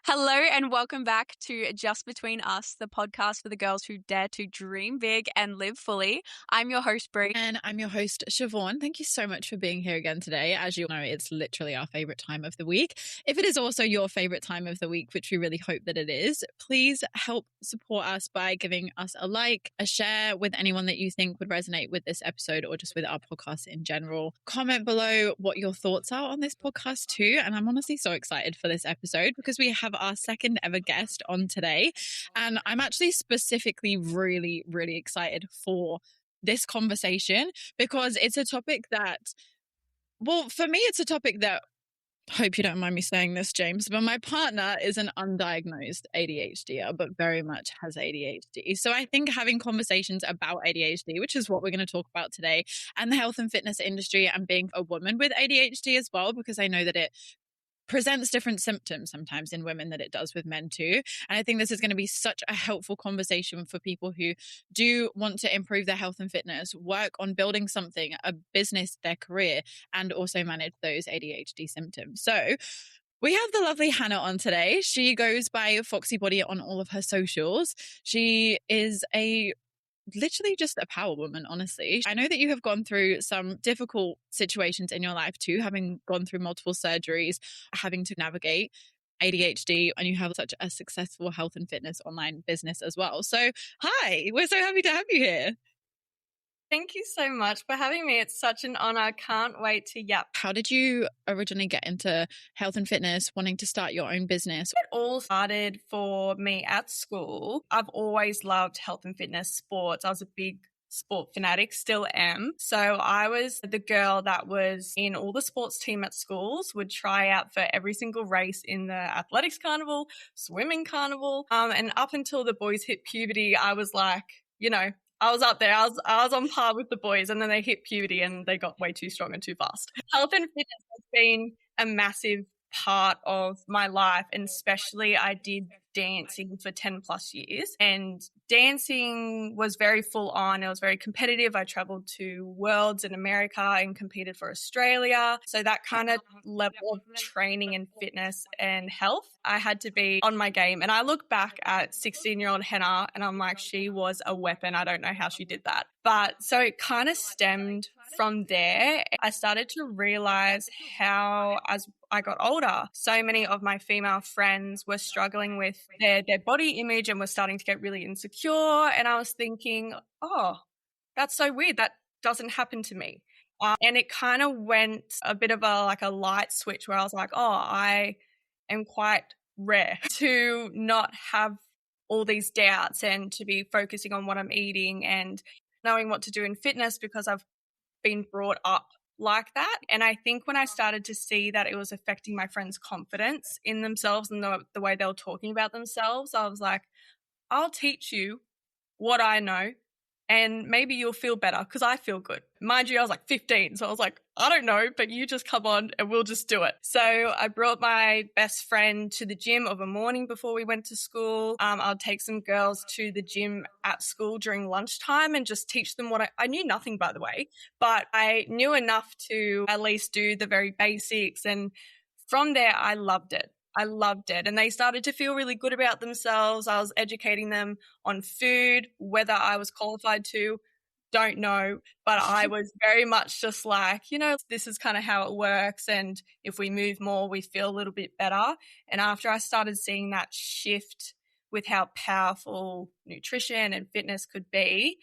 Hello and welcome back to Just Between Us, the podcast for the girls who dare to dream big and live fully. I'm your host, Brie. And I'm your host, Siobhan. Thank you so much for being here again today. As you know, it's literally our favorite time of the week. If it is also your favorite time of the week, which we really hope that it is, please help support us by giving us a like, a share with anyone that you think would resonate with this episode or just with our podcast in general. Comment below what your thoughts are on this podcast too. And I'm honestly so excited for this episode because we have our second ever guest on today. And I'm actually specifically really, really excited for this conversation because it's a topic that, well, for me, it's a topic that, hope you don't mind me saying this, James, but my partner is an undiagnosed ADHDer, but very much has ADHD. So I think having conversations about ADHD, which is what we're going to talk about today, and the health and fitness industry and being a woman with ADHD as well, because I know that it presents different symptoms sometimes in women that it does with men too. And I think this is going to be such a helpful conversation for people who do want to improve their health and fitness, work on building something, a business, their career, and also manage those ADHD symptoms. So we have the lovely Hannah on today. She goes by Fohxibody on all of her socials. She is literally just a power woman, honestly. I know that you have gone through some difficult situations in your life too, having gone through multiple surgeries, having to navigate ADHD, and you have such a successful health and fitness online business as well. So hi, we're so happy to have you here. Thank you so much for having me. It's such an honor. Can't wait to yap. How did you originally get into health and fitness, wanting to start your own business? It all started for me at school. I've always loved health and fitness, sports. I was a big sport fanatic, still am. So I was the girl that was in all the sports team at schools, would try out for every single race in the athletics carnival, swimming carnival. And up until the boys hit puberty, I was like, I was up there. I was on par with the boys, and then they hit puberty and they got way too strong and too fast. Health and fitness has been a massive part of my life, and especially I did dancing for 10 plus years, and dancing was very full on. It was very competitive. I traveled to worlds in America and competed for Australia. So that kind of level of training and fitness and health, I had to be on my game. And I look back at 16-year-old Hannah and I'm like, she was a weapon. I don't know how she did that. But so it kind of stemmed from there. I started to realize how, as I got older, so many of my female friends were struggling with their body image and were starting to get really insecure. And I was thinking, oh, that's so weird. That doesn't happen to me. And it kind of went a bit of a light switch where I was like, oh, I am quite rare to not have all these doubts and to be focusing on what I'm eating and knowing what to do in fitness because I've been brought up like that. And I think when I started to see that it was affecting my friends' confidence in themselves and the way they were talking about themselves, I was like, I'll teach you what I know and maybe you'll feel better because I feel good. Mind you, I was like 15. So I was like, I don't know, but you just come on and we'll just do it. So I brought my best friend to the gym of a morning before we went to school. I'll take some girls to the gym at school during lunchtime and just teach them what I knew nothing, by the way, but I knew enough to at least do the very basics. And from there, I loved it. And they started to feel really good about themselves. I was educating them on food, whether I was qualified to, don't know. But I was very much just like, this is kind of how it works. And if we move more, we feel a little bit better. And after I started seeing that shift with how powerful nutrition and fitness could be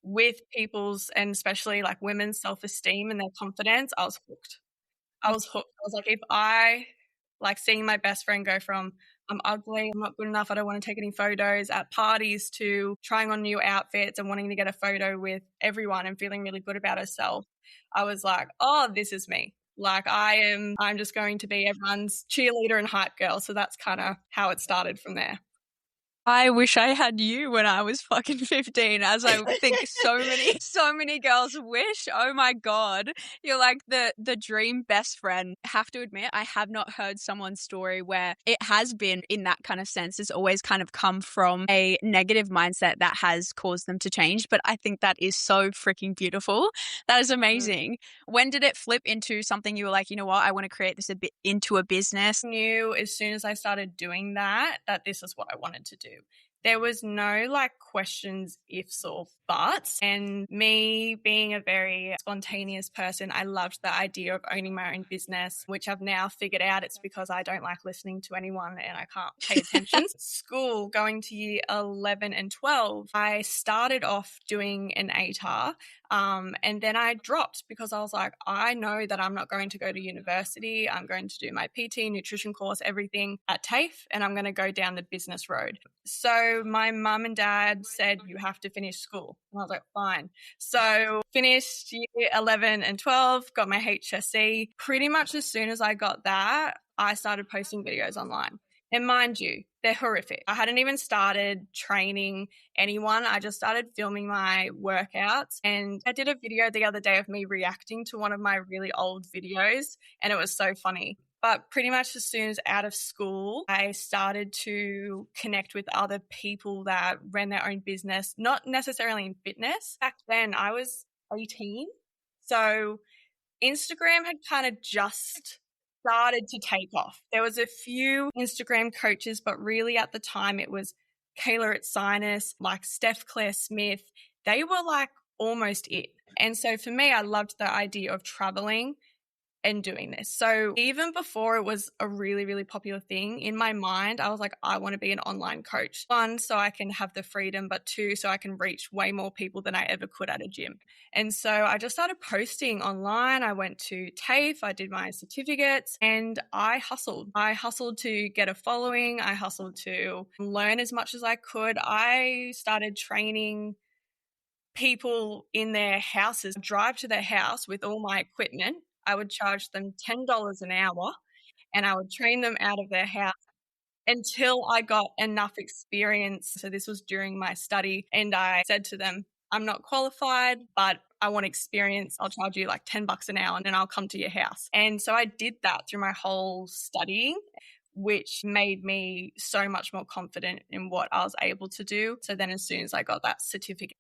with people's, and especially like women's self-esteem and their confidence, I was hooked. I was like, if I like seeing my best friend go from I'm ugly, I'm not good enough, I don't want to take any photos at parties to trying on new outfits and wanting to get a photo with everyone and feeling really good about herself. I was like, oh, this is me. Like I'm just going to be everyone's cheerleader and hype girl. So that's kind of how it started from there. I wish I had you when I was fucking 15, as I think so many girls wish. Oh my God. You're like the dream best friend. I have to admit, I have not heard someone's story where it has been in that kind of sense. It's always kind of come from a negative mindset that has caused them to change. But I think that is so freaking beautiful. That is amazing. When did it flip into something you were like, you know what, I want to create this a bit into a business? Knew as soon as I started doing that this is what I wanted to do. There was no like questions, ifs or buts. And me being a very spontaneous person, I loved the idea of owning my own business, which I've now figured out it's because I don't like listening to anyone and I can't pay attention. School, going to year 11 and 12, I started off doing an ATAR. And then I dropped because I was like, I know that I'm not going to go to university. I'm going to do my PT, nutrition course, everything at TAFE, and I'm going to go down the business road. So my mum and dad said, you have to finish school. And I was like, fine. So finished year 11 and 12, got my HSC. Pretty much as soon as I got that, I started posting videos online. And mind you, they're horrific. I hadn't even started training anyone. I just started filming my workouts. And I did a video the other day of me reacting to one of my really old videos, and it was so funny. But pretty much as soon as out of school, I started to connect with other people that ran their own business, not necessarily in fitness. Back then, I was 18. So Instagram had kind of just started to take off. There was a few Instagram coaches, but really at the time it was Kayla at Sinus, like Steph Claire Smith. They were like almost it. And so for me, I loved the idea of traveling and doing this. So even before it was a really, really popular thing, in my mind, I was like, I want to be an online coach. One, so I can have the freedom, but two, so I can reach way more people than I ever could at a gym. And so I just started posting online. I went to TAFE, I did my certificates, and I hustled. I hustled to get a following. I hustled to learn as much as I could. I started training people in their houses, drive to their house with all my equipment. I would charge them $10 an hour and I would train them out of their house until I got enough experience. So this was during my study, and I said to them, I'm not qualified, but I want experience. I'll charge you like $10 an hour and I'll come to your house. And so I did that through my whole studying, which made me so much more confident in what I was able to do. So then as soon as I got that certificate,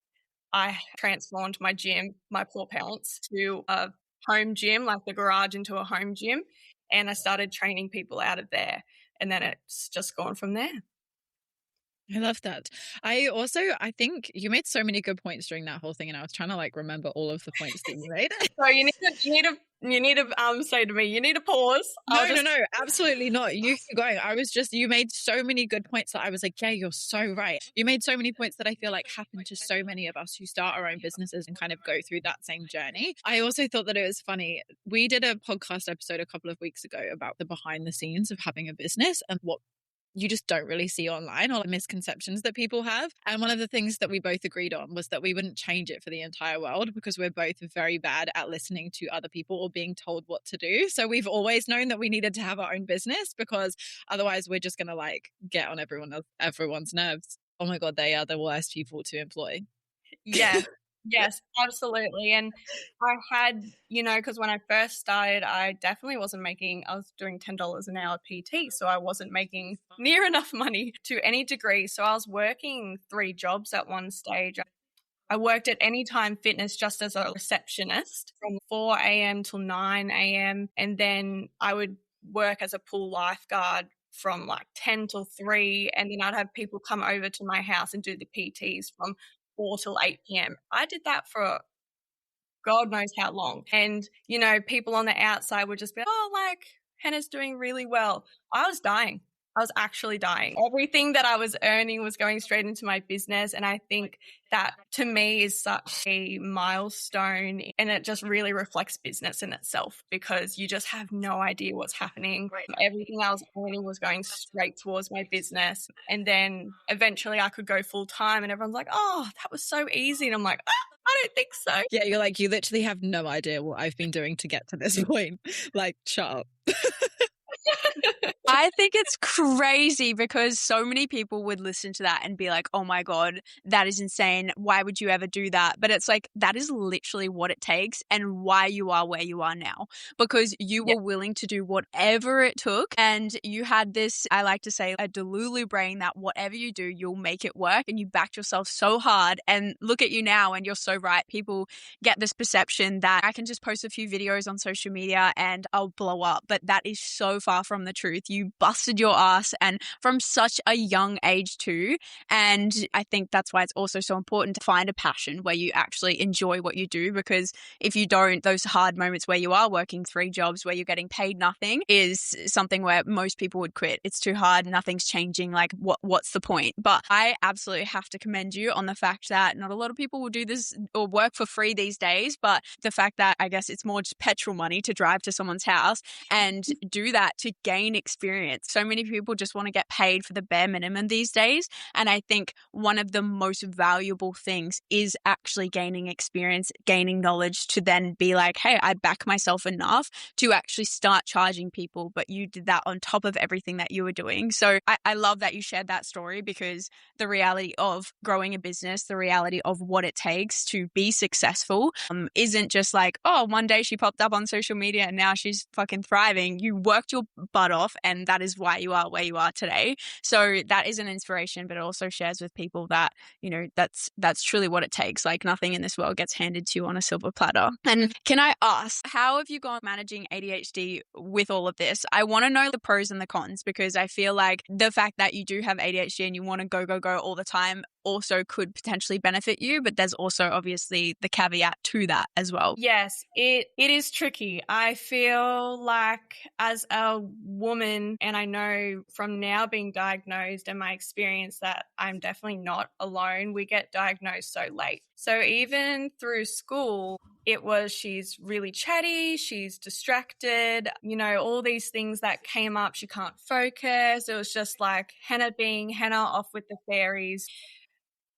I transformed my gym, my poor parents, to a home gym, like the garage into a home gym. And I started training people out of there. And then it's just gone from there. I love that. I think you made so many good points during that whole thing, and I was trying to like remember all of the points that you made. So you need to say to me, you need to pause. No, absolutely not. You keep going. You made so many good points that I was like, yeah, you're so right. You made so many points that I feel like happen to so many of us who start our own businesses and kind of go through that same journey. I also thought that it was funny. We did a podcast episode a couple of weeks ago about the behind the scenes of having a business and what you just don't really see online, or the misconceptions that people have. And one of the things that we both agreed on was that we wouldn't change it for the entire world because we're both very bad at listening to other people or being told what to do. So we've always known that we needed to have our own business because otherwise we're just going to like get on everyone's nerves. Oh my God, they are the worst people to employ. Yeah. Yes, absolutely. And I had, because when I first started, I definitely wasn't I was doing $10 an hour PT. So I wasn't making near enough money to any degree. So I was working 3 jobs at one stage. I worked at Anytime Fitness just as a receptionist from 4 a.m. till 9 a.m. And then I would work as a pool lifeguard from like 10 till 3. And then I'd have people come over to my house and do the PTs from 4 till 8 p.m. I did that for God knows how long. And, people on the outside would just be, oh, like, Hannah's doing really well. I was dying. I was actually dying. Everything that I was earning was going straight into my business. And I think that to me is such a milestone, and it just really reflects business in itself because you just have no idea what's happening. Everything I was earning was going straight towards my business. And then eventually I could go full time and everyone's like, oh, that was so easy. And I'm like, I don't think so. Yeah, you're like, you literally have no idea what I've been doing to get to this point. Like, shut up. I think it's crazy because so many people would listen to that and be like, oh my God, that is insane. Why would you ever do that? But it's like, that is literally what it takes and why you are where you are now, because you Yeah. were willing to do whatever it took. And you had this, I like to say, a delulu brain that whatever you do, you'll make it work. And you backed yourself so hard. And look at you now. And you're so right. People get this perception that I can just post a few videos on social media and I'll blow up. But that is so far from the truth. You busted your ass, and from such a young age too. And I think that's why it's also so important to find a passion where you actually enjoy what you do, because if you don't, those hard moments where you are working 3 jobs where you're getting paid nothing is something where most people would quit. It's too hard, nothing's changing, like what's the point? But I absolutely have to commend you on the fact that not a lot of people will do this or work for free these days, but the fact that I guess it's more just petrol money to drive to someone's house and do that to gain experience. So many people just want to get paid for the bare minimum these days. And I think one of the most valuable things is actually gaining experience, gaining knowledge to then be like, hey, I back myself enough to actually start charging people. But you did that on top of everything that you were doing. So I love that you shared that story, because the reality of growing a business, the reality of what it takes to be successful isn't just like, oh, one day she popped up on social media and now she's fucking thriving. You worked your butt off, and that is why you are where you are today. So that is an inspiration, but it also shares with people that, you know, that's truly what it takes. Like nothing in this world gets handed to you on a silver platter. And can I ask, how have you gone managing ADHD with all of this? I want to know the pros and the cons, because I feel like the fact that you do have ADHD and you want to go all the time also could potentially benefit you, but there's also obviously the caveat to that as well. Yes, it is tricky. I feel like as a woman, and I know from now being diagnosed and my experience that I'm definitely not alone, we get diagnosed so late. So even through school, it was she's really chatty, she's distracted, you know, all these things that came up, she can't focus. It was just like Hannah being Hannah off with the fairies.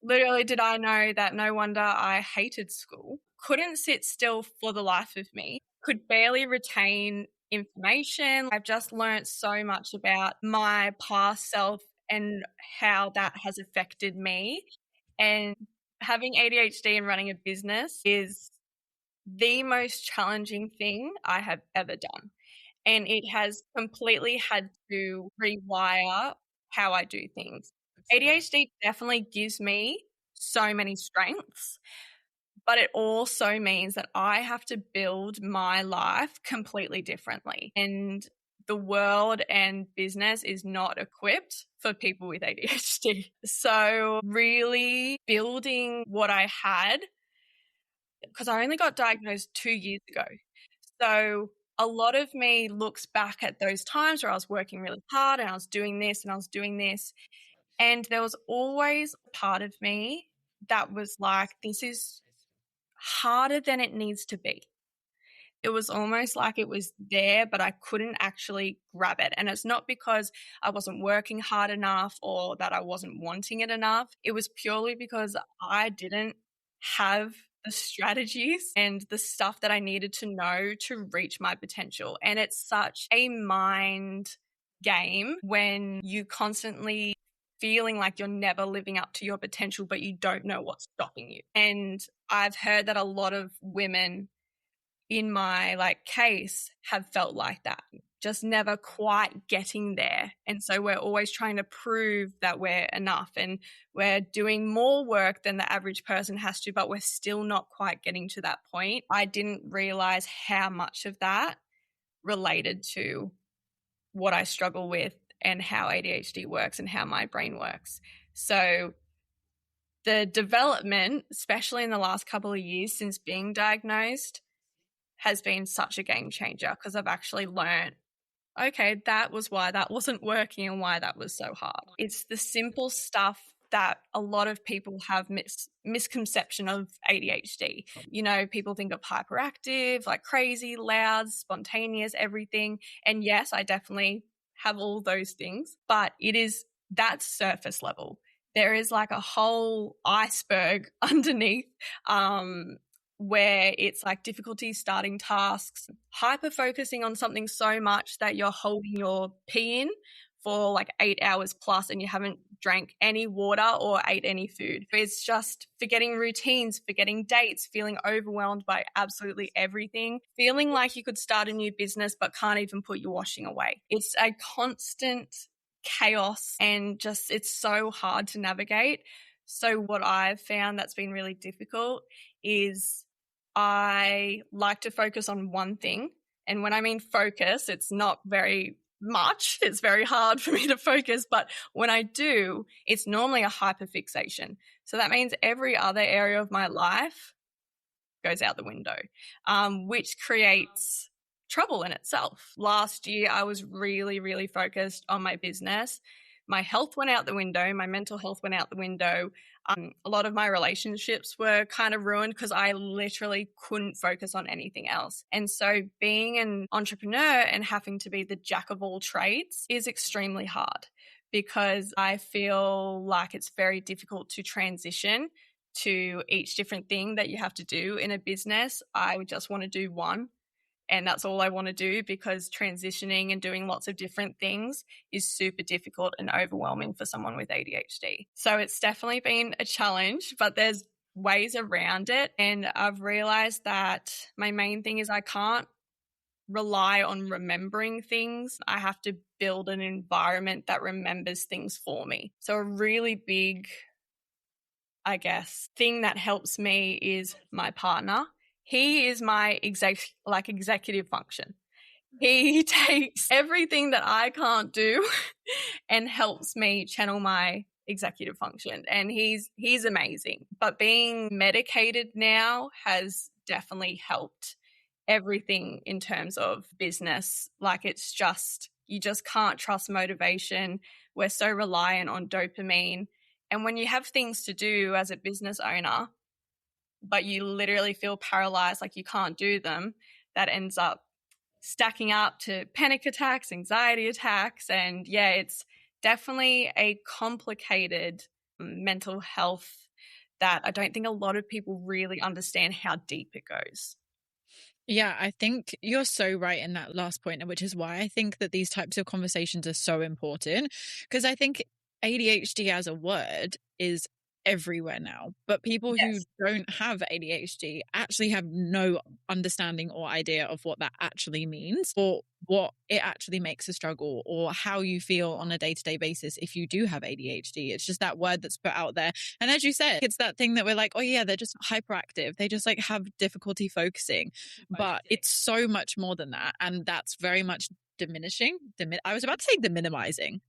Literally, did I know that no wonder I hated school. Couldn't sit still for the life of me. Could barely retain information. I've just learnt so much about my past self and how that has affected me. And having ADHD and running a business is the most challenging thing I have ever done. And it has completely had to rewire how I do things. ADHD definitely gives me so many strengths, but it also means that I have to build my life completely differently. And the world and business is not equipped for people with ADHD. So really building what I had, because I only got diagnosed 2 years ago. So a lot of me looks back at those times where I was working really hard and I was doing this and I was doing this. And there was always a part of me that was like, this is harder than it needs to be. It was almost like it was there, but I couldn't actually grab it. And it's not because I wasn't working hard enough or that I wasn't wanting it enough. It was purely because I didn't have the strategies and the stuff that I needed to know to reach my potential. And it's such a mind game when you constantly feeling like you're never living up to your potential, but you don't know what's stopping you. And I've heard that a lot of women in my case have felt like that, just never quite getting there. And so we're always trying to prove that we're enough and we're doing more work than the average person has to, but we're still not quite getting to that point. I didn't realize how much of that related to what I struggle with and how ADHD works and how my brain works. So the development, especially in the last couple of years since being diagnosed, has been such a game changer, because I've actually learned, okay, that was why that wasn't working and why that was so hard. It's the simple stuff that a lot of people have misconception of ADHD. You know, people think of hyperactive, like crazy, loud, spontaneous, everything. And yes, I definitely have all those things, but it is that surface level. There is like a whole iceberg underneath where it's like difficulty starting tasks, hyper focusing on something so much that you're holding your pee in for like 8 hours plus and you haven't drank any water or ate any food. It's just forgetting routines, forgetting dates, feeling overwhelmed by absolutely everything, feeling like you could start a new business but can't even put your washing away. It's a constant chaos and just it's so hard to navigate. So what I've found that's been really difficult is I like to focus on one thing. And when I mean focus, it's not very much. It's very hard for me to focus. But when I do, it's normally a hyperfixation. So that means every other area of my life goes out the window, which creates trouble in itself. Last year, I was really, really focused on my business. My health went out the window. My mental health went out the window. A lot of my relationships were kind of ruined because I literally couldn't focus on anything else. And so being an entrepreneur and having to be the jack of all trades is extremely hard because I feel like it's very difficult to transition to each different thing that you have to do in a business. I would just want to do one. And that's all I want to do because transitioning and doing lots of different things is super difficult and overwhelming for someone with ADHD. So it's definitely been a challenge, but there's ways around it. And I've realized that my main thing is I can't rely on remembering things. I have to build an environment that remembers things for me. So a really big, I guess, thing that helps me is my partner. He is my executive function. He takes everything that I can't do and helps me channel my executive function. And he's amazing. But being medicated now has definitely helped everything in terms of business. Like it's just, you just can't trust motivation. We're so reliant on dopamine. And when you have things to do as a business owner, but you literally feel paralyzed, like you can't do them, that ends up stacking up to panic attacks, anxiety attacks. And yeah, it's definitely a complicated mental health that I don't think a lot of people really understand how deep it goes. Yeah, I think you're so right in that last point, which is why I think that these types of conversations are so important. Because I think ADHD as a word is everywhere now, but people who don't have ADHD actually have no understanding or idea of what that actually means or what it actually makes a struggle or how you feel on a day-to-day basis if you do have ADHD. It's just that word that's put out there. And as you said, it's that thing that we're like, oh yeah, they're just hyperactive. They just like have difficulty focusing. But it's so much more than that. And that's very much diminishing. I was about to say deminimizing.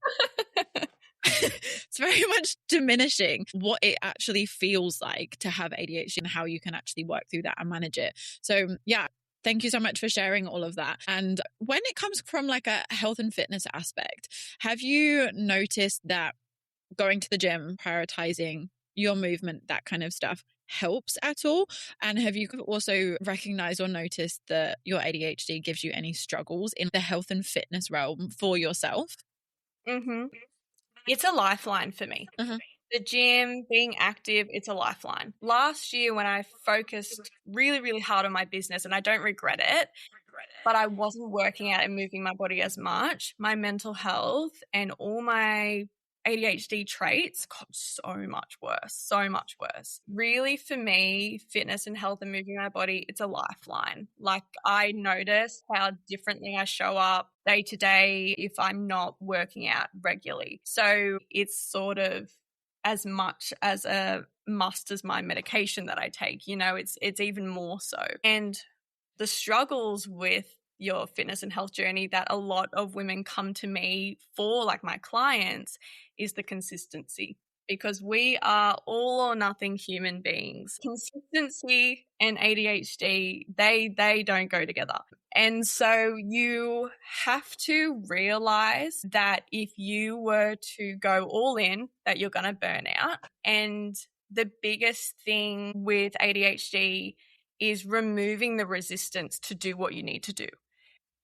It's very much diminishing what it actually feels like to have ADHD and how you can actually work through that and manage it. So yeah, thank you so much for sharing all of that. And when it comes from like a health and fitness aspect, have you noticed that going to the gym, prioritizing your movement, that kind of stuff helps at all? And have you also recognized or noticed that your ADHD gives you any struggles in the health and fitness realm for yourself? Mm-hmm. It's a lifeline for me. Mm-hmm. The gym, being active, it's a lifeline. Last year when I focused really, really hard on my business, and I don't regret it, but I wasn't working out and moving my body as much, my mental health and all my ADHD traits got so much worse. Really, for me, fitness and health and moving my body, it's a lifeline. Like I notice how differently I show up day to day if I'm not working out regularly. So it's sort of as much as a must as my medication that I take, you know, it's even more so. And the struggles with your fitness and health journey that a lot of women come to me for, like my clients, is the consistency. Because we are all or nothing human beings. Consistency and ADHD, they don't go together. And so you have to realize that if you were to go all in, that you're going to burn out. And the biggest thing with ADHD is removing the resistance to do what you need to do.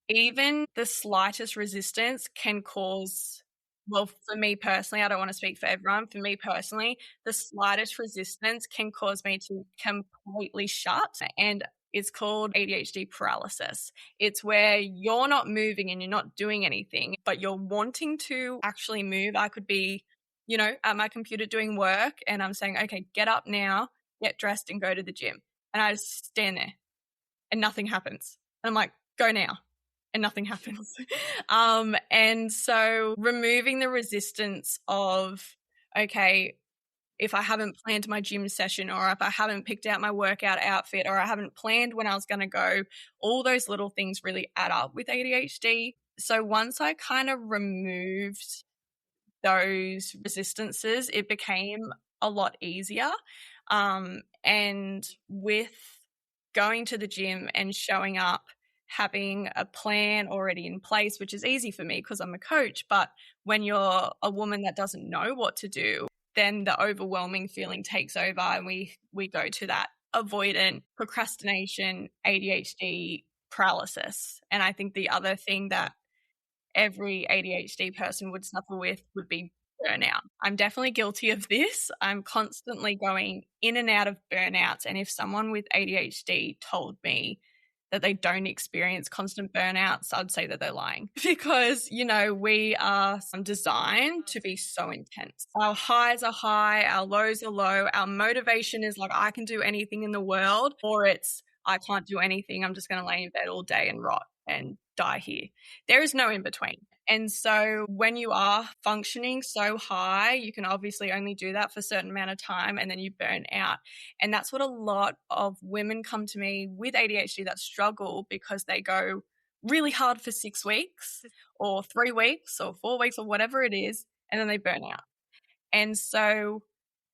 Even the slightest resistance can cause Well, for me personally, I don't want to speak for everyone. For me personally, the slightest resistance can cause me to completely shut, and it's called ADHD paralysis. It's where you're not moving and you're not doing anything, but you're wanting to actually move. I could be, at my computer doing work and I'm saying, okay, get up now, get dressed and go to the gym. And I just stand there and nothing happens. And I'm like, go now. And nothing happens. And so removing the resistance of, okay, if I haven't planned my gym session, or if I haven't picked out my workout outfit, or I haven't planned when I was going to go, all those little things really add up with ADHD. So once I kind of removed those resistances, it became a lot easier. And with going to the gym and showing up, having a plan already in place, which is easy for me because I'm a coach. But when you're a woman that doesn't know what to do, then the overwhelming feeling takes over, and we go to that avoidant procrastination, ADHD paralysis. And I think the other thing that every ADHD person would suffer with would be burnout. I'm definitely guilty of this. I'm constantly going in and out of burnouts. And if someone with ADHD told me that they don't experience constant burnouts, I'd say that they're lying, because, we are designed to be so intense. Our highs are high, our lows are low. Our motivation is like, I can do anything in the world, or it's, I can't do anything. I'm just going to lay in bed all day and rot and die here. There is no in between. And so when you are functioning so high, you can obviously only do that for a certain amount of time, and then you burn out. And that's what a lot of women come to me with ADHD that struggle, because they go really hard for 6 weeks or 3 weeks or 4 weeks or whatever it is, and then they burn out. And so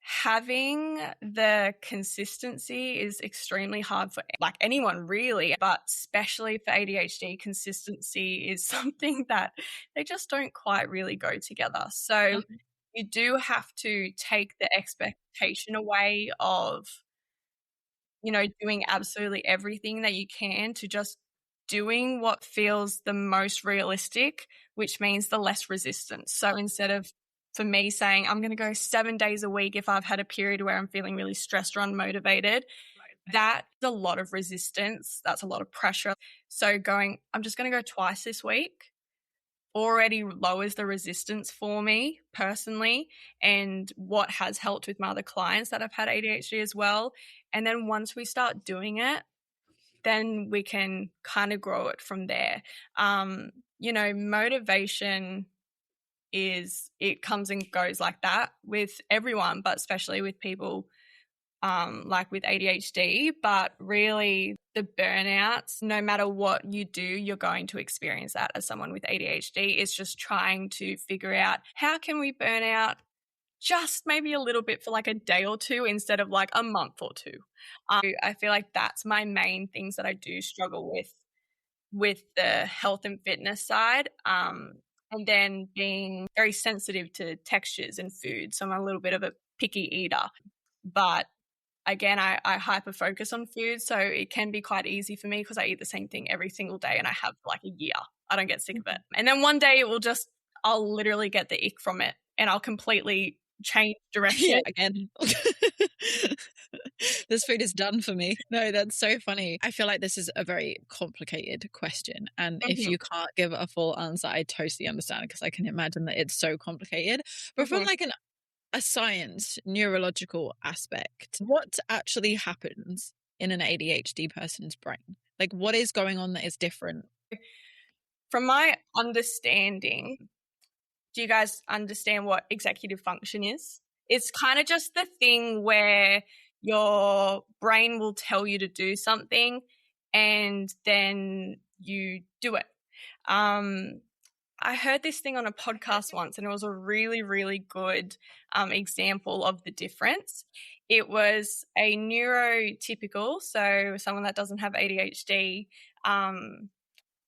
having the consistency is extremely hard for like anyone really, but especially for ADHD, consistency is something that they just don't quite really go together. So you do have to take the expectation away of, doing absolutely everything that you can, to just doing what feels the most realistic, which means the less resistance. So instead of, for me, saying I'm going to go 7 days a week if I've had a period where I'm feeling really stressed or unmotivated, that's a lot of resistance. That's a lot of pressure. So going, I'm just going to go twice this week already lowers the resistance for me personally, and what has helped with my other clients that have had ADHD as well. And then once we start doing it, then we can kind of grow it from there. Motivation it comes and goes like that with everyone, but especially with people like with ADHD. But really, the burnouts, no matter what you do, you're going to experience that as someone with ADHD. It's just trying to figure out, how can we burn out just maybe a little bit for like a day or two instead of like a month or two. I feel like that's my main things that I do struggle with the health and fitness side. And then being very sensitive to textures and food. So I'm a little bit of a picky eater. But again, I hyper focus on food. So it can be quite easy for me because I eat the same thing every single day, and I have for like a year. I don't get sick of it. And then one day I'll literally get the ick from it, and I'll completely change direction. Again. This food is done for me. No, that's so funny. I feel like this is a very complicated question. And if you can't give a full answer, I totally understand, because I can imagine that it's so complicated. But from like a science, neurological aspect, what actually happens in an ADHD person's brain? Like, what is going on that is different? From my understanding, do you guys understand what executive function is? It's kind of just the thing where your brain will tell you to do something and then you do it. I heard this thing on a podcast once, and it was a really, really good example of the difference. It was a neurotypical, so someone that doesn't have ADHD,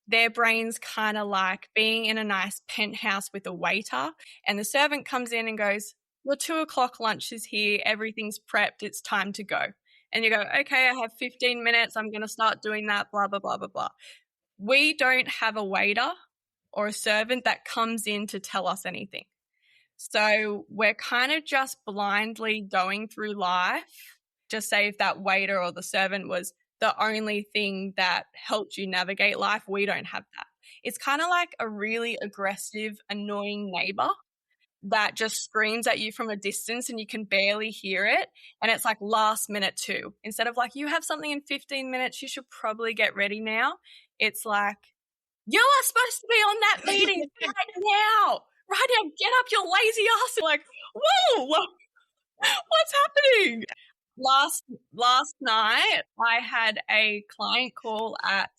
their brain's kind of like being in a nice penthouse with a waiter, and the servant comes in and goes, well, 2:00 lunch is here, everything's prepped, it's time to go. And you go, okay, I have 15 minutes, I'm going to start doing that, blah, blah, blah, blah, blah. We don't have a waiter or a servant that comes in to tell us anything. So we're kind of just blindly going through life. Just say if that waiter or the servant was the only thing that helped you navigate life, we don't have that. It's kind of like a really aggressive, annoying neighbor that just screams at you from a distance and you can barely hear it. And it's like last minute too. Instead of like, you have something in 15 minutes, you should probably get ready now. It's like, you are supposed to be on that meeting right now. Right now, get up your lazy ass. Like, whoa, what's happening? Last night, I had a client call at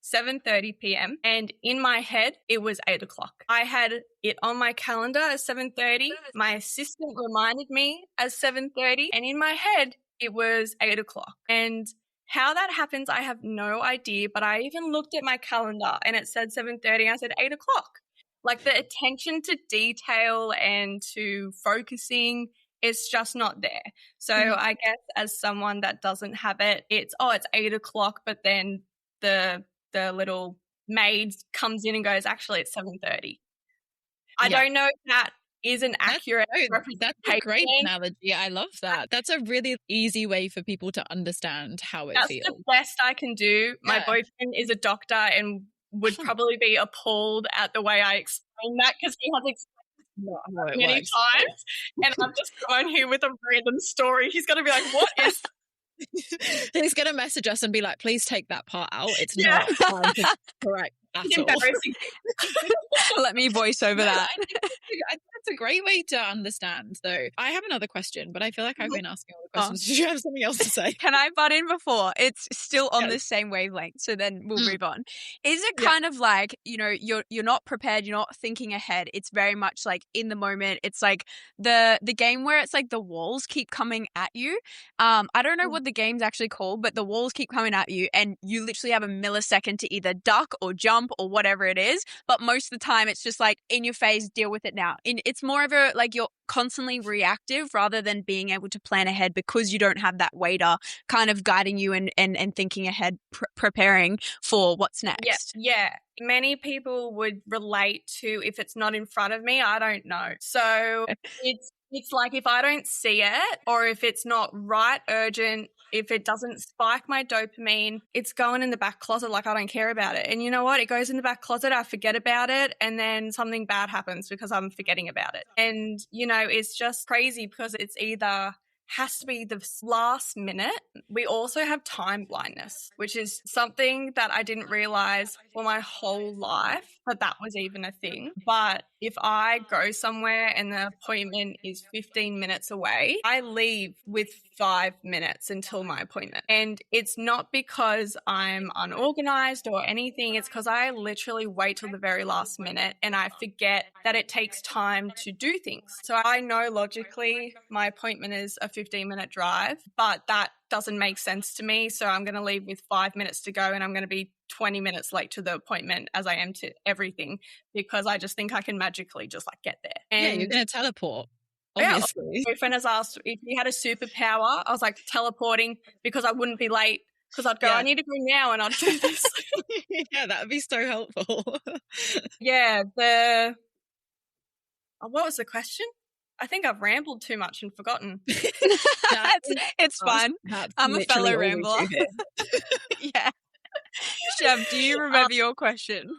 7:30 p.m. and in my head, it was 8 o'clock. I had it on my calendar as 7:30. My assistant reminded me as 7:30 and in my head, it was 8 o'clock. And how that happens, I have no idea, but I even looked at my calendar and it said 7:30. I said 8 o'clock. Like the attention to detail and to focusing, it's just not there. So I guess as someone that doesn't have it, it's 8 o'clock, but then the little maid comes in and goes, actually, it's 7:30. I don't know if that is an accurate representation. That's a great analogy. I love that. That's a really easy way for people to understand how it feels. That's the best I can do. My boyfriend is a doctor and would probably be appalled at the way I explain that because he has explained it many times. And I'm just going here with a random story. He's going to be like, what is He's going to message us and be like, please take that part out. It's not correct at all. Embarrassing. Let me voice over that. I think that's a great way to understand, though. I have another question, but I feel like I've been asking all the questions. Did you have something else to say? Can I butt in before? It's still on the same wavelength, so then we'll move on. Is it kind of like, you're not prepared, you're not thinking ahead. It's very much like in the moment. It's like the game where it's like the walls keep coming at you. I don't know what the game's actually called, but the walls keep coming at you and you literally have a millisecond to either duck or jump or whatever it is. But most of the time it's just like in your face, deal with it now. It's more of a like you're constantly reactive rather than being able to plan ahead because you don't have that waiter kind of guiding you and thinking ahead, preparing for what's next. Yeah. Many people would relate to if it's not in front of me, I don't know. So it's like if I don't see it or if it's not right urgent, if it doesn't spike my dopamine, it's going in the back closet like I don't care about it. And you know what? It goes in the back closet, I forget about it, and then something bad happens because I'm forgetting about it. And, it's just crazy because it's either has to be the last minute. We also have time blindness, which is something that I didn't realize for my whole life that was even a thing. But if I go somewhere and the appointment is 15 minutes away, I leave with 5 minutes until my appointment. And it's not because I'm unorganized or anything. It's because I literally wait till the very last minute and I forget that it takes time to do things. So I know logically my appointment is a 15-minute drive, but that doesn't make sense to me. So I'm going to leave with 5 minutes to go and I'm going to be 20 minutes late to the appointment as I am to everything because I just think I can magically just like get there. And you're going to teleport. Obviously. My boyfriend has asked if he had a superpower. I was like teleporting because I wouldn't be late because I'd go, I need to go now and I'd do this. Yeah, that would be so helpful. What was the question? I think I've rambled too much and forgotten. It's fine. I'm a fellow rambler. Yeah. Chev, do you remember your question?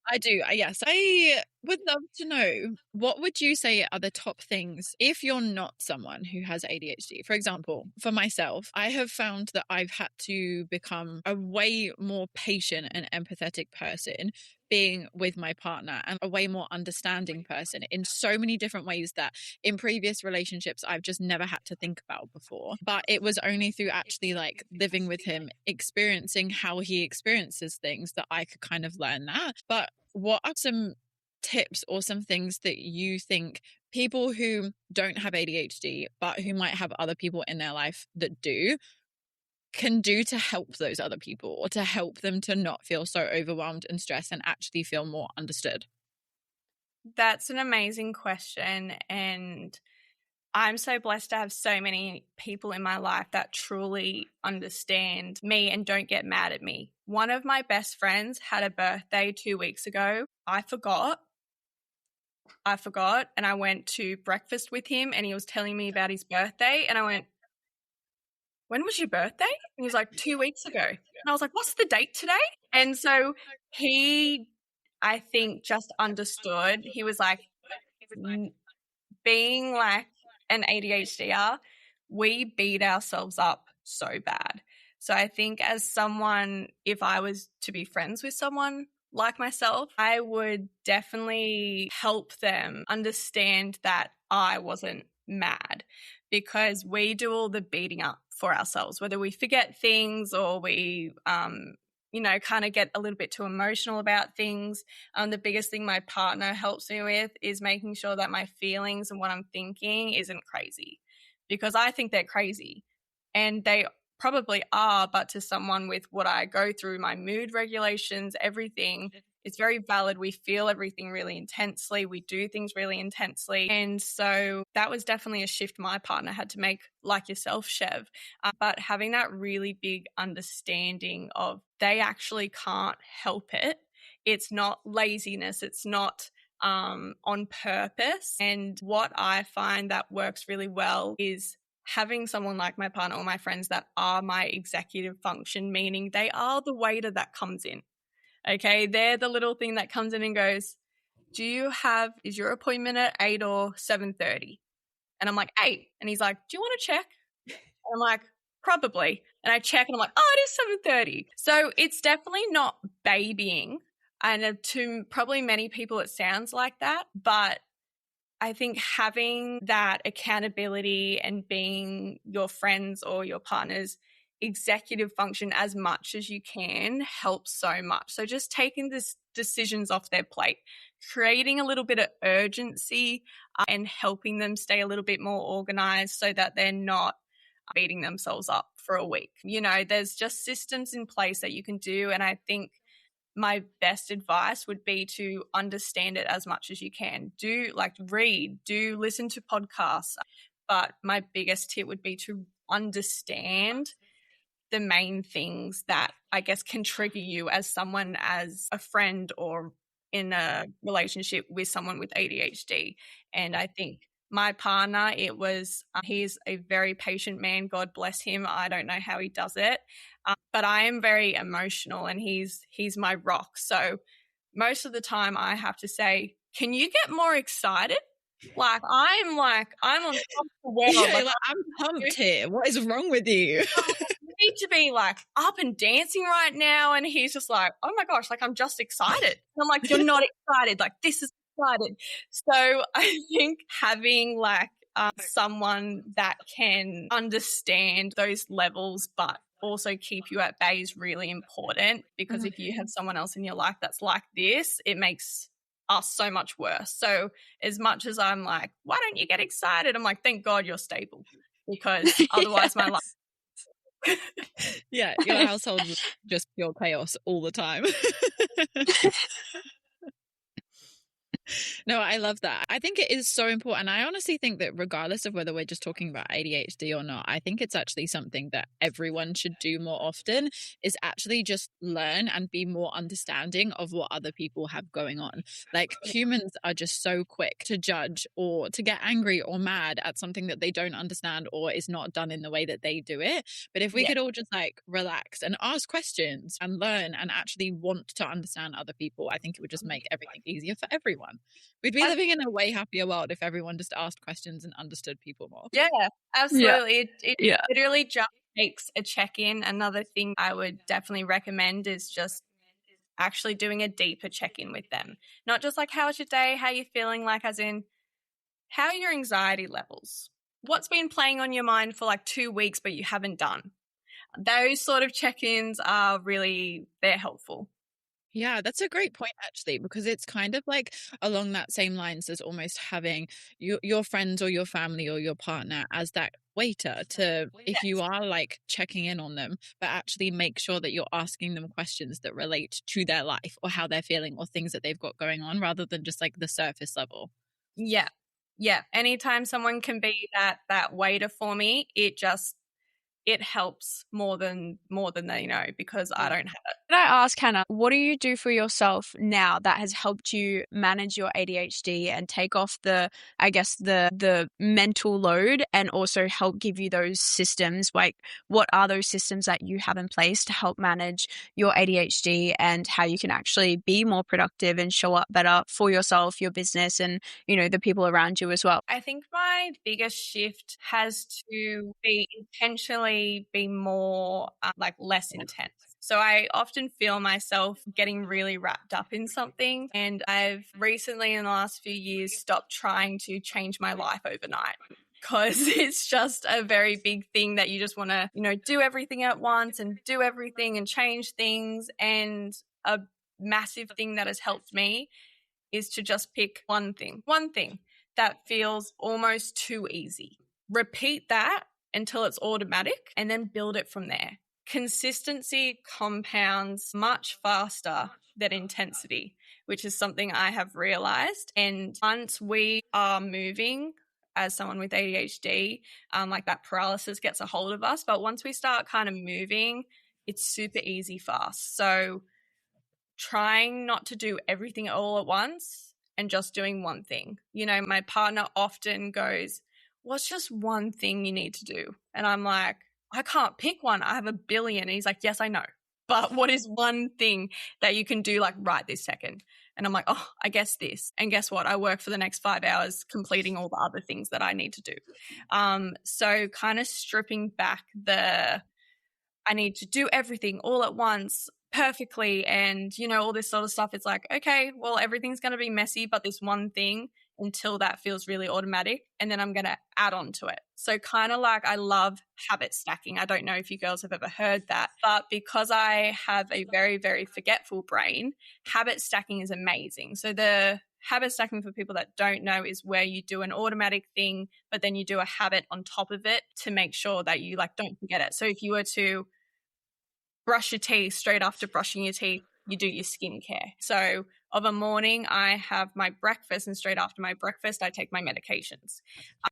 I do. Yes. I would love to know, what would you say are the top things if you're not someone who has ADHD? For example, for myself, I have found that I've had to become a way more patient and empathetic person being with my partner and a way more understanding person in so many different ways that in previous relationships I've just never had to think about before. But it was only through actually like living with him, experiencing how he experiences things that I could kind of learn that. But what are some tips or some things that you think people who don't have ADHD but who might have other people in their life that do can do to help those other people or to help them to not feel so overwhelmed and stressed and actually feel more understood? That's an amazing question. And I'm so blessed to have so many people in my life that truly understand me and don't get mad at me. One of my best friends had a birthday 2 weeks ago. I forgot. I forgot. And I went to breakfast with him and he was telling me about his birthday. And I went, when was your birthday? And he was like, 2 weeks ago. And I was like, what's the date today? And so he, I think, just understood. He was like, being like an ADHDer, we beat ourselves up so bad. So I think as someone, if I was to be friends with someone like myself, I would definitely help them understand that I wasn't mad, because we do all the beating up for ourselves, whether we forget things or we, kind of get a little bit too emotional about things. The biggest thing my partner helps me with is making sure that my feelings and what I'm thinking isn't crazy, because I think they're crazy and they probably are, but to someone with what I go through, my mood regulations, everything, it's very valid. We feel everything really intensely. We do things really intensely. And so that was definitely a shift my partner had to make, like yourself, Chev. But having that really big understanding of they actually can't help it. It's not laziness. It's not on purpose. And what I find that works really well is having someone like my partner or my friends that are my executive function, meaning they are the waiter that comes in. Okay, they're the little thing that comes in and goes, is your appointment at 8 or 7:30? And I'm like, 8. And he's like, do you want to check? And I'm like, probably. And I check and I'm like, oh, it is 7:30. So it's definitely not babying. And to probably many people, it sounds like that. But I think having that accountability and being your friends or your partner's executive function as much as you can helps so much. So just taking these decisions off their plate, creating a little bit of urgency and helping them stay a little bit more organized so that they're not beating themselves up for a week. There's just systems in place that you can do. And I think my best advice would be to understand it as much as you can. Listen to podcasts. But my biggest tip would be to understand the main things that I guess can trigger you as a friend or in a relationship with someone with ADHD. And I think my partner, he's a very patient man. God bless him. I don't know how he does it. But I am very emotional and he's my rock. So most of the time I have to say, can you get more excited? I'm on top of the world. Yeah, I'm pumped here. What is wrong with you? You need to be up and dancing right now. And he's just like, oh my gosh, I'm just excited. And I'm like, you're not excited. This is excited. So I think having someone that can understand those levels, but also keep you at bay is really important, because if you have someone else in your life that's like this, it makes us so much worse. So as much as I'm like, why don't you get excited? I'm like, thank God you're stable, because otherwise my life. Yeah, your household is just pure chaos all the time. No, I love that. I think it is so important. I honestly think that regardless of whether we're just talking about ADHD or not, I think it's actually something that everyone should do more often, is actually just learn and be more understanding of what other people have going on. Humans are just so quick to judge or to get angry or mad at something that they don't understand or is not done in the way that they do it. But if we could all just relax and ask questions and learn and actually want to understand other people, I think it would just make everything easier for everyone. We'd be living in a way happier world if everyone just asked questions and understood people more. Yeah, absolutely. Yeah. It literally just takes a check-in. Another thing I would definitely recommend is just actually doing a deeper check-in with them. Not just how was your day? How are you feeling? As in, how are your anxiety levels? What's been playing on your mind for 2 weeks but you haven't done? Those sort of check-ins they're helpful. Yeah, that's a great point, actually, because it's kind of along that same lines as almost having your friends or your family or your partner as that waiter to, if you are checking in on them, but actually make sure that you're asking them questions that relate to their life or how they're feeling or things that they've got going on, rather than just the surface level. Yeah. Yeah. Anytime someone can be that waiter for me, it just it helps more than they know, because I don't have it. Can I ask, Hannah, what do you do for yourself now that has helped you manage your ADHD and take off the mental load, and also help give you those systems? Like, what are those systems that you have in place to help manage your ADHD, and how you can actually be more productive and show up better for yourself, your business, and, the people around you as well? I think my biggest shift has to be intentionally be more less intense. So I often feel myself getting really wrapped up in something. And I've recently, in the last few years, stopped trying to change my life overnight, because it's just a very big thing that you just want to, do everything at once and do everything and change things. And a massive thing that has helped me is to just pick one thing that feels almost too easy. Repeat that until it's automatic, and then build it from there. Consistency compounds much faster than intensity, which is something I have realized. And once we are moving, as someone with ADHD, that paralysis gets a hold of us. But once we start kind of moving, it's super easy fast. So trying not to do everything all at once and just doing one thing. My partner often goes, "What's just one thing you need to do?" And I'm like, "I can't pick one. I have a billion." And he's like, "Yes, I know. But what is one thing that you can do right this second?" And I'm like, "Oh, I guess this." And guess what? I work for the next 5 hours completing all the other things that I need to do. So kind of stripping back I need to do everything all at once perfectly, and all this sort of stuff. It's like, okay, well, everything's going to be messy, but this one thing, until that feels really automatic, and then I'm going to add on to it. So kind of I love habit stacking. I don't know if you girls have ever heard that, but because I have a very, very forgetful brain, habit stacking is amazing. So the habit stacking, for people that don't know, is where you do an automatic thing, but then you do a habit on top of it to make sure that you don't forget it. So if you were to brush your teeth, straight after brushing your teeth, you do your skincare. So of a morning, I have my breakfast, and straight after my breakfast, I take my medications.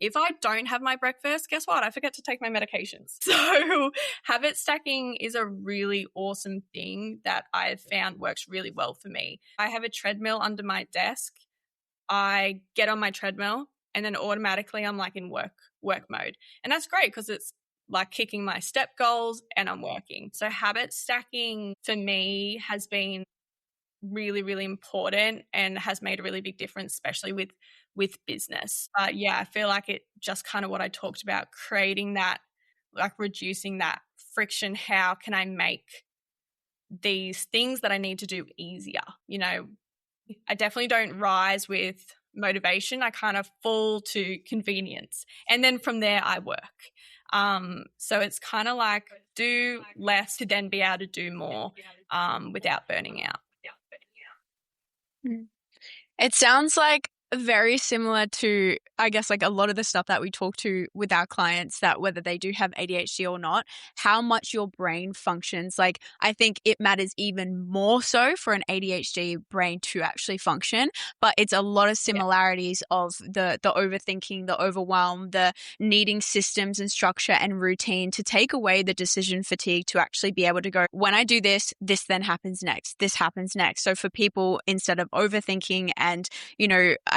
If I don't have my breakfast, guess what? I forget to take my medications. So habit stacking is a really awesome thing that I've found works really well for me. I have a treadmill under my desk. I get on my treadmill, and then automatically I'm in work mode. And that's great, because it's kicking my step goals and I'm working. So habit stacking for me has been really, really important and has made a really big difference, especially with business. I feel like it just kind of what I talked about, creating that, reducing that friction. How can I make these things that I need to do easier? I definitely don't rise with motivation. I kind of fall to convenience. And then from there I work. So it's kind of do less to then be able to do more without burning out. It sounds very similar to, I guess, a lot of the stuff that we talk to with our clients, that whether they do have ADHD or not, how much your brain functions. I think it matters even more so for an ADHD brain to actually function, but it's a lot of similarities of the overthinking, the overwhelm, the needing systems and structure and routine to take away the decision fatigue, to actually be able to go, when I do this, this then happens next, this happens next. So for people, instead of overthinking and,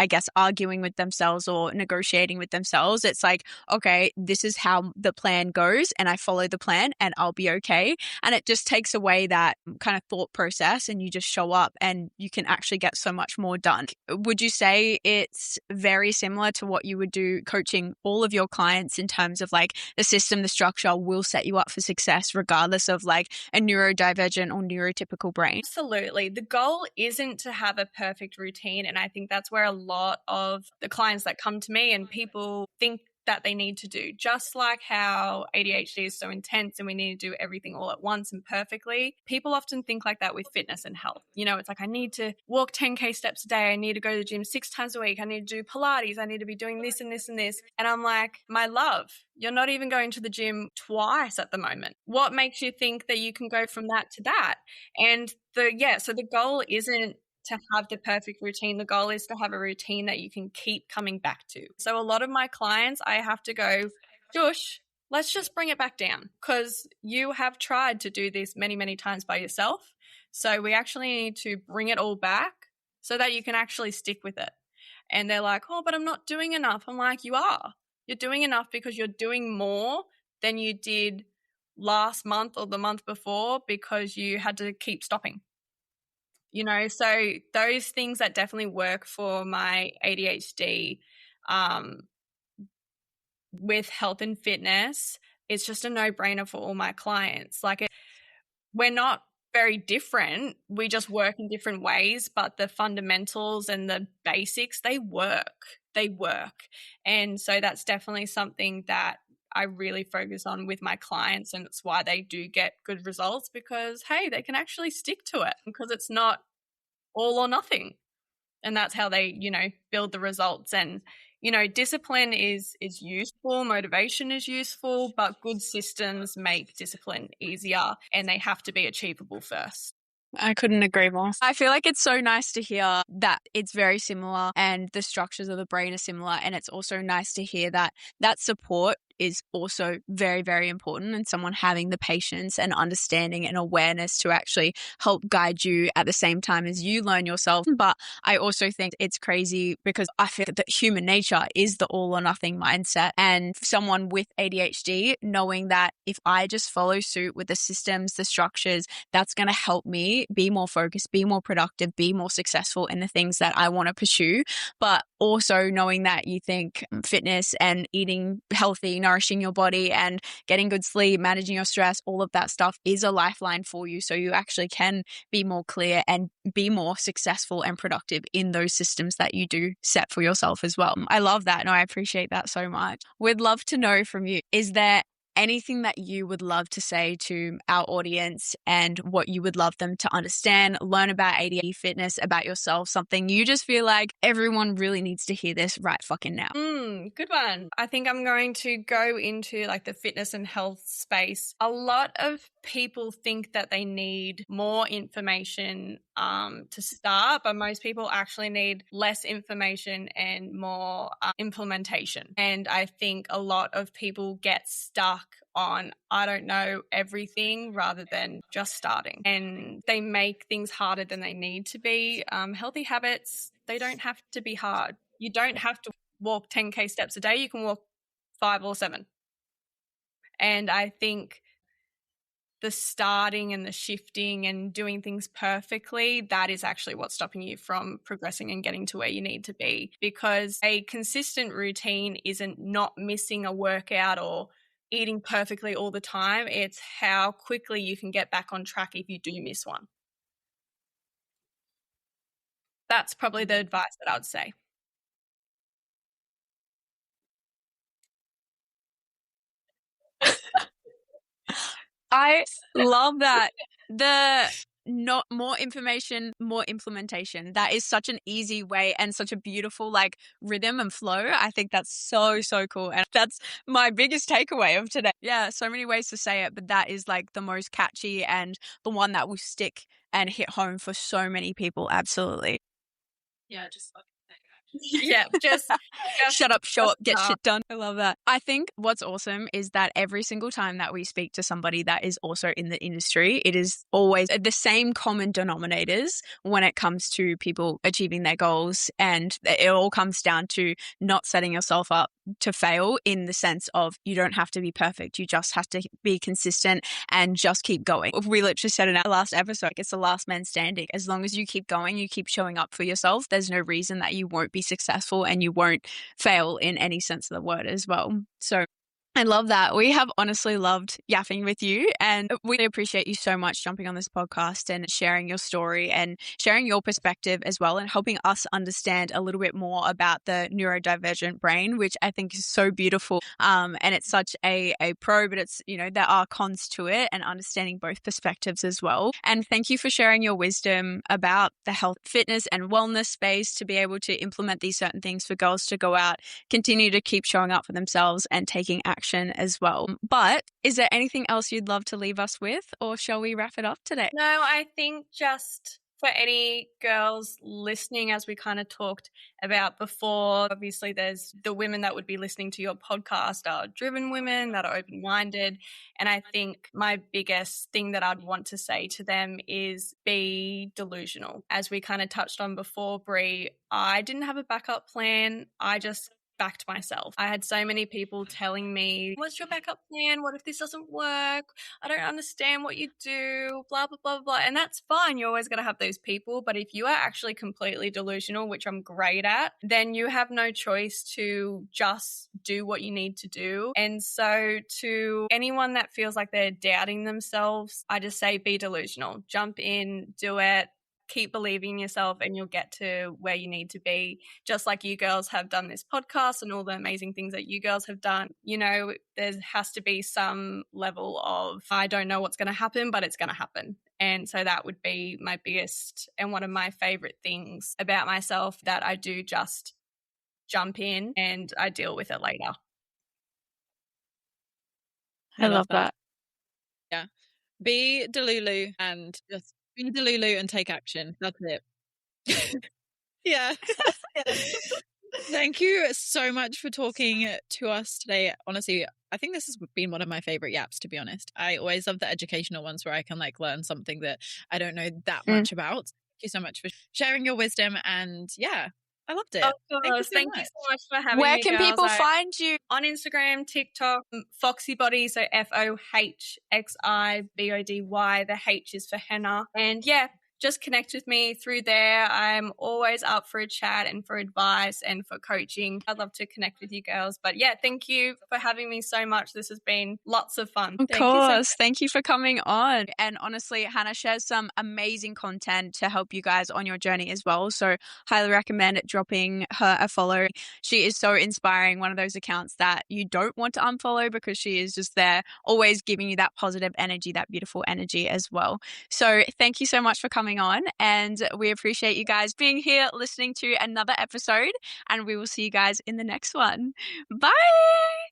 I guess, arguing with themselves or negotiating with themselves, it's okay, this is how the plan goes, and I follow the plan and I'll be okay. And it just takes away that kind of thought process, and you just show up and you can actually get so much more done. Would you say it's very similar to what you would do coaching all of your clients, in terms of the system, the structure will set you up for success regardless of a neurodivergent or neurotypical brain? Absolutely. The goal isn't to have a perfect routine. And I think that's where a lot of the clients that come to me and people think that they need to do, just like how ADHD is so intense and we need to do everything all at once and perfectly. People often think like that with fitness and health. It's I need to walk 10K steps a day. I need to go to the gym 6 times a week. I need to do Pilates. I need to be doing this and this and this. And I'm like, my love, you're not even going to the gym twice at the moment. What makes you think that you can go from that to that? And so the goal isn't to have the perfect routine. The goal is to have a routine that you can keep coming back to. So a lot of my clients, I have to go, Josh, let's just bring it back down, because you have tried to do this many, many times by yourself. So we actually need to bring it all back so that you can actually stick with it. And they're like, oh, but I'm not doing enough. I'm like, you are. You're doing enough because you're doing more than you did last month or the month before because you had to keep stopping. You know, so those things that definitely work for my ADHD with health and fitness, it's just a no-brainer for all my clients. Like, we're not very different. We just work in different ways, but the fundamentals and the basics, they work. They work. And so that's definitely something that I really focus on with my clients, and it's why they do get good results, because, hey, they can actually stick to it because it's not all or nothing. And that's how they, you know, build the results. And, you know, discipline is useful, motivation is useful, but good systems make discipline easier, and they have to be achievable first. I couldn't agree more. I feel like it's so nice to hear that it's very similar and the structures of the brain are similar. And it's also nice to hear that that support is also very, very important, and someone having the patience and understanding and awareness to actually help guide you at the same time as you learn yourself. But I also think it's crazy because I feel that human nature is the all or nothing mindset, and someone with ADHD knowing that if I just follow suit with the systems, the structures, that's going to help me be more focused, be more productive, be more successful in the things that I want to pursue. But also knowing that you think fitness and eating healthy, nourishing your body and getting good sleep, managing your stress, all of that stuff is a lifeline for you. So you actually can be more clear and be more successful and productive in those systems that you do set for yourself as well. I love that. And I appreciate that so much. We'd love to know from you, is there anything that you would love to say to our audience and what you would love them to understand, learn about ADHD fitness, about yourself, something you just feel like everyone really needs to hear this right fucking now? Good one. I think I'm going to go into like the fitness and health space. A lot of people think that they need more information to start, but most people actually need less information and more implementation. And I think a lot of people get stuck on, I don't know everything, rather than just starting. And they make things harder than they need to be. Healthy habits, they don't have to be hard. You don't have to walk 10K steps a day. You can walk 5 or 7. And I think the starting and the shifting and doing things perfectly, that is actually what's stopping you from progressing and getting to where you need to be. Because a consistent routine isn't not missing a workout or eating perfectly all the time. It's how quickly you can get back on track if you do miss one. That's probably the advice that I would say. I love that. The not more information, more implementation. That is such an easy way and such a beautiful like rhythm and flow. I think that's so, so cool. And that's my biggest takeaway of today. Yeah, so many ways to say it, but that is like the most catchy and the one that will stick and hit home for so many people. Absolutely. Yeah, just Yeah, just shut up, show up, get shit done. I love that. I think what's awesome is that every single time that we speak to somebody that is also in the industry, it is always the same common denominators when it comes to people achieving their goals. And it all comes down to not setting yourself up to fail, in the sense of you don't have to be perfect. You just have to be consistent and just keep going. We literally said in our last episode, it's the last man standing. As long as you keep going, you keep showing up for yourself, there's no reason that you won't be successful and you won't fail in any sense of the word as well. So I love that. We have honestly loved yapping with you, and we appreciate you so much jumping on this podcast and sharing your story and sharing your perspective as well, and helping us understand a little bit more about the neurodivergent brain, which I think is so beautiful. And it's such a pro, but it's, you know, there are cons to it, and understanding both perspectives as well. And thank you for sharing your wisdom about the health, fitness and wellness space to be able to implement these certain things for girls to go out, continue to keep showing up for themselves and taking action as well. But is there anything else you'd love to leave us with, or shall we wrap it up today? No, I think just For any girls listening, as we kind of talked about before, obviously there's the women that would be listening to your podcast are driven women that are open-minded. And I think my biggest thing that I'd want to say to them is be delusional. As we kind of touched on before, Brie, I didn't have a backup plan. I just backed myself. I had so many people telling me, what's your backup plan? What if this doesn't work? I don't understand what you do, blah, blah, blah, blah. And that's fine. You're always going to have those people. But if you are actually completely delusional, which I'm great at, then you have no choice to just do what you need to do. And so to anyone that feels like they're doubting themselves, I just say be delusional. Jump in, do it. Keep believing in yourself and you'll get to where you need to be. Just like you girls have done this podcast and all the amazing things that you girls have done, you know, there has to be some level of, I don't know what's going to happen, but it's going to happen. And so that would be my biggest and one of my favorite things about myself, that I do just jump in and I deal with it later. I love that. Yeah. Be Delulu and just be Delulu and take action. That's it. Yeah. Thank you so much for talking to us today. Honestly, I think this has been one of my favorite yaps, to be honest. I always love the educational ones where I can like learn something that I don't know that much about. Thank you so much for sharing your wisdom. And yeah, I loved it. Of course. Thank you so much for having me. Where can girls. people find you? On Instagram, TikTok, Fohxibody, so Fohxibody. The H is for henna. And yeah, just connect with me through there. I'm always up for a chat and for advice and for coaching. I'd love to connect with you girls. But yeah, thank you for having me so much. This has been lots of fun. Of course. Thank you for coming on. And honestly, Hannah shares some amazing content to help you guys on your journey as well. So highly recommend dropping her a follow. She is so inspiring. One of those accounts that you don't want to unfollow because she is just there, always giving you that positive energy, that beautiful energy as well. So thank you so much for coming on, and we appreciate you guys being here listening to another episode, and we will see you guys in the next one. Bye.